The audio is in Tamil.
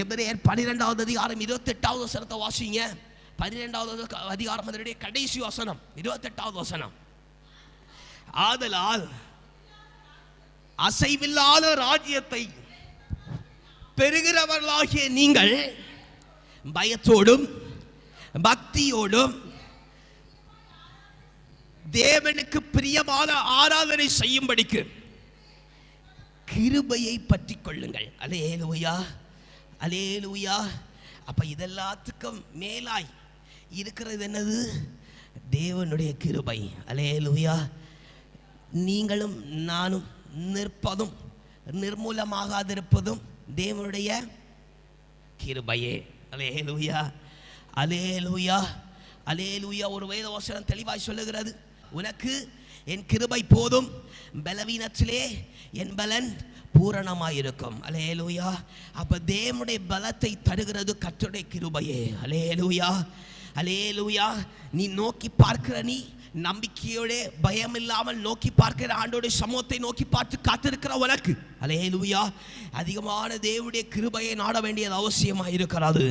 எபிரேயர் 12வது அதிகாரம் 28வது வசனத்தை வாசிங்க. 12வது அதிகாரம் அதனுடைய கடைசி வசனம் 28வது வசனம். ஆதலால் அசைவில்லாத ராஜ்யத்தை பெறுகிறவர்களாகிய நீங்கள் பயத்தோடும் பக்தியோடும் தேவனுக்கு பிரியமான ஆராதனை செய்யும்படிக்கு கிருபையை பற்றி கொள்ளுங்கள். அல்லேலூயா, அல்லேலூயா. அப்ப இதெல்லாத்துக்கும் மேலாய் இருக்கிறது என்னது? தேவனுடைய கிருபை. அல்லேலூயா. நீங்களும் நானும் நிற்பதும் நிர்மூலமாகாதிருப்பதும் தேவனுடைய கிருபையே. அல்லேலூயா, அல்லேலூயா, அல்லேலூயா. ஒரு வேத வசனம் தெளிவாய் சொல்லுகிறது, உனக்கு என் கிருபை போதும், பலவீனத்திலே என் பலன் பூரணமாயிருக்கும். அல்லேலூயா. அப்ப தேவனுடைய பலத்தை தருகிறது கர்த்தருடைய கிருபையே. அல்லேலூயா, அல்லேலூயா. நீ நோக்கி பார்க்கிற, நீ நம்பிக்கையோட பயம் இல்லாமல் நோக்கி பார்க்கிற ஆண்டோடைய சமூகத்தை நோக்கி பார்த்து காத்திருக்கிற உனக்கு அல்லேலூயா அதிகமான தேவனுடைய கிருபையை நாட வேண்டியது அவசியமாக இருக்கிறது.